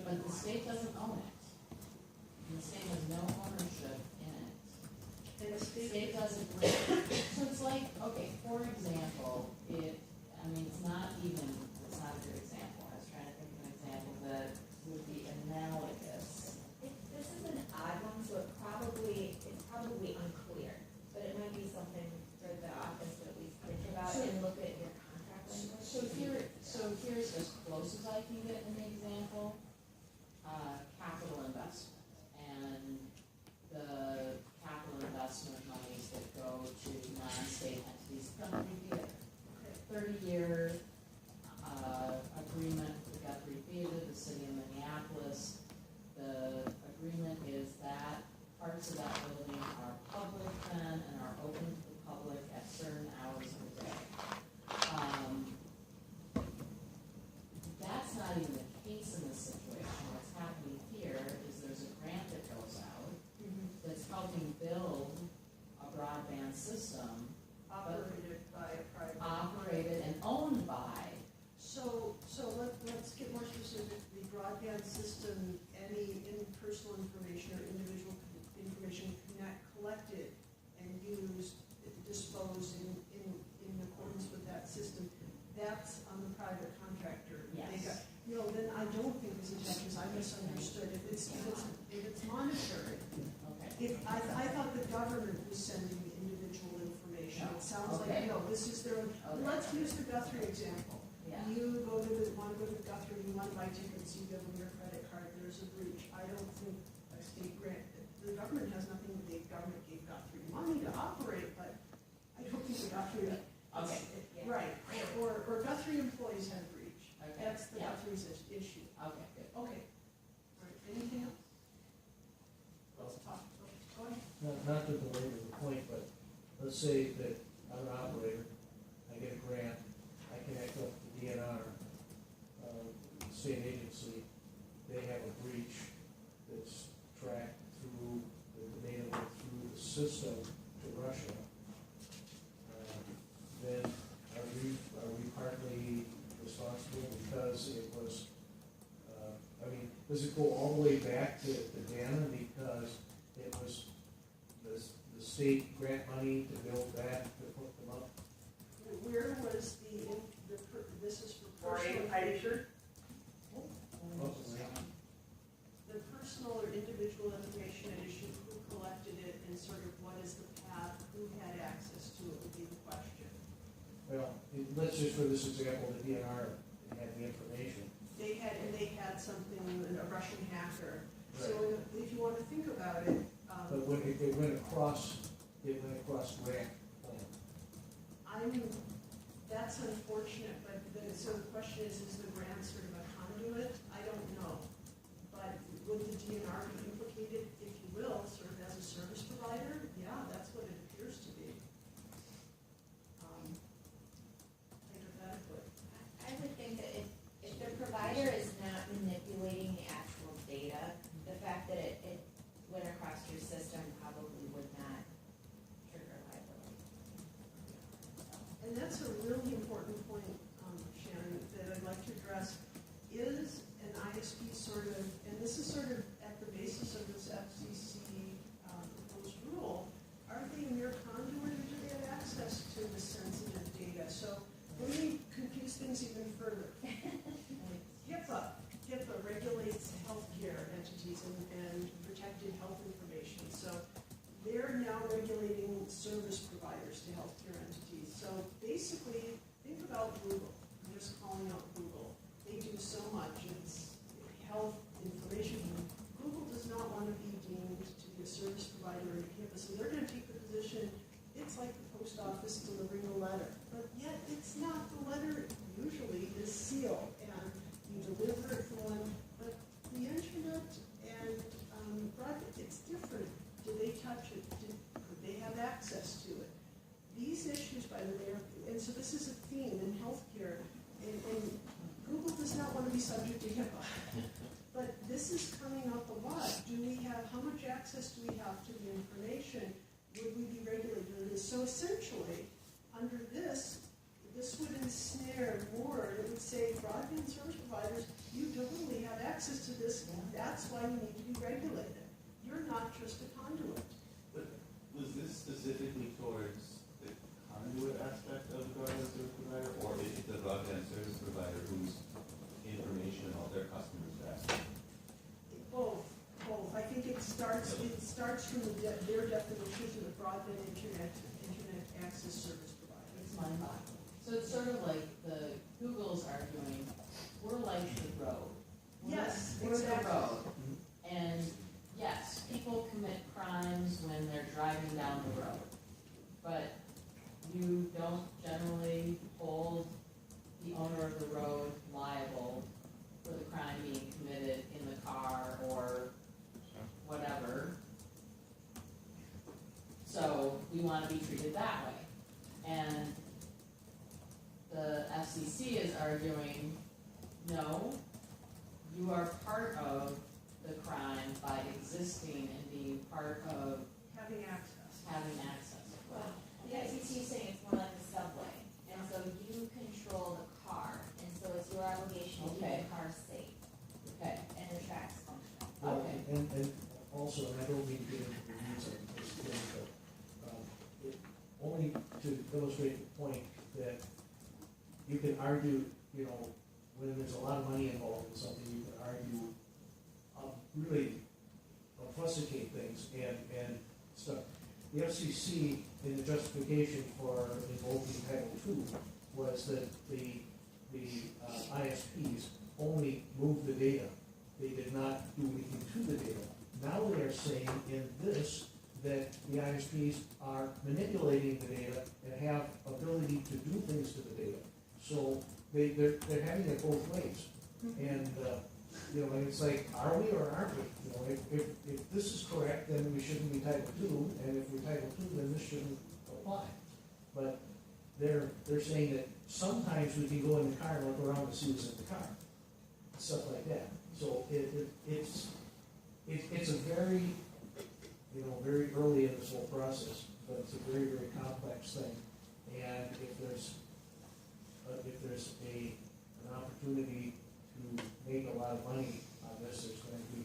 But the state doesn't own it. And the state has no ownership in it. And the State doesn't rent. So it's like, okay, for example, it's not a good example. I was trying to think of an example that would be analogous. This is an odd one, so it's probably unclear, but it might be something for the office to at least think about and look at your contract language. So here's as close as I can get in the example, capital investment. And the capital investment monies that go to non-state entities come every year. 30-year agreement with the Guthrie Theater, the city of Minneapolis. The agreement is that parts of that building are public then and are open to the public at certain hours of the day. That's not even the case in this situation. What's happening here is there's a grant that goes out that's helping build a broadband system operated and owned by. So let's get more specific. The broadband system, any personal information or individual information collected and used, disposed in accordance with that system, that's on the private contractor. Yes. Then I don't think this is because I misunderstood. If it's monitored, Okay. I thought the government was sending the individual information. It sounds Okay. like, this is their own. Okay. Let's use the Guthrie example. Yeah. You want to go to Guthrie, you want to buy tickets, you give them your credit card, there's a breach. I don't think a state grant, the government has nothing, the government gave Guthrie money to operate, but I don't think the Guthrie. Okay. Right, or Guthrie employees had a breach. Okay. That's the Yeah. Guthrie's issue. Okay, good. Okay. All right, anything else? Let's talk. Go ahead. Not to belabor the point, but let's say that I'm an operator, I get a grant, I connect up to DNR, state agency, they have a breach that's tracked through the data through the system to Russia. Then are we partly responsible because it was, does it go all the way back to Dana because it was the state grant money to build that, to put them up? Where was this is for personal. The personal or individual information at issue, who collected it, and sort of what is the path, who had access to it would be the question. Well, let's just for this example, the DNR had the information. They had something, a Russian hacker. Right. So if you want to think about it. But when it went across grant plan. That's unfortunate, but so the question is the grant sort of a conduit? I don't know. But would the DNR be implicated, if you will, sort of as a service provider? Yeah, that's what it appears to be. Hypothetically. I would think that if the provider is not manipulating the actual data, the fact that it went across your system probably would not trigger liability. And that's a really important point, Shannon, that I'd like to address. Is an ISP sort of, and this is sort of at the basis of this FCC proposed rule, are they a mere conduit or do they have access to the sensitive data? So let me confuse things even further. HIPAA regulates healthcare entities and protected health information. So they're now regulating service providers to healthcare entities. So basically, think about Google. I'm just calling out Google. They do so much. It's health information. Google does not want to be deemed to be a service provider in HIPAA. So they're going to take the position, it's like the post office delivering a letter. But yet, it's not. The letter usually is sealed. And you deliver it for one. But the internet and broadband, it's different. Do they touch it? Could they have access to it? These issues, by the way, and so this is a theme in healthcare, and Google does not want to be subject to HIPAA. But this is coming up a lot. How much access do we have to the information? Would we be regulated on this? So essentially, under this would ensnare more. It would say broadband service providers, you don't really have access access to this, that's why you need to be regulated. You're not just a conduit. But was this specifically towards the conduit aspect of the broadband service provider, or is it the broadband service provider whose information about their customers back? Both. I think it starts from their definition of the broadband internet access service provider. It's mind-boggling. So it's sort of like the Google's arguing, we're like the road. Yes, We're exactly. the road. And yes, people commit crimes when they're driving down the road. But you don't generally hold the owner of the road liable for the crime being committed in the car or whatever. So we want to be treated that way. And the FCC is arguing, no, you are part of the crime by existing and being part of Having access. having access. Well, the FCC is saying it's more like the subway, and so you control the car, and so it's your obligation to keep Okay. the car safe Okay, and the tracks functional. Well, Okay. and also, and I don't mean to get into the weeds on this thing, but, only to illustrate the point that you can argue, when there's a lot of money involved in something, you can argue, really fussicate things and stuff. The FCC, in the justification for invoking Title II, was that the ISPs only moved the data. They did not do anything to the data. Now they are saying in this that the ISPs are manipulating the data and have ability to do things to the data. So they're having it both ways. And, and it's like, are we or aren't we? If this is correct, then we shouldn't be Title II, and if we're Title II, then this shouldn't apply. But they're saying that sometimes we can go in the car and look around and see what's in the car, stuff like that. So it's a very, very early in this whole process, but it's a very, very complex thing. And if there's an opportunity to make a lot of money on this, there's going to be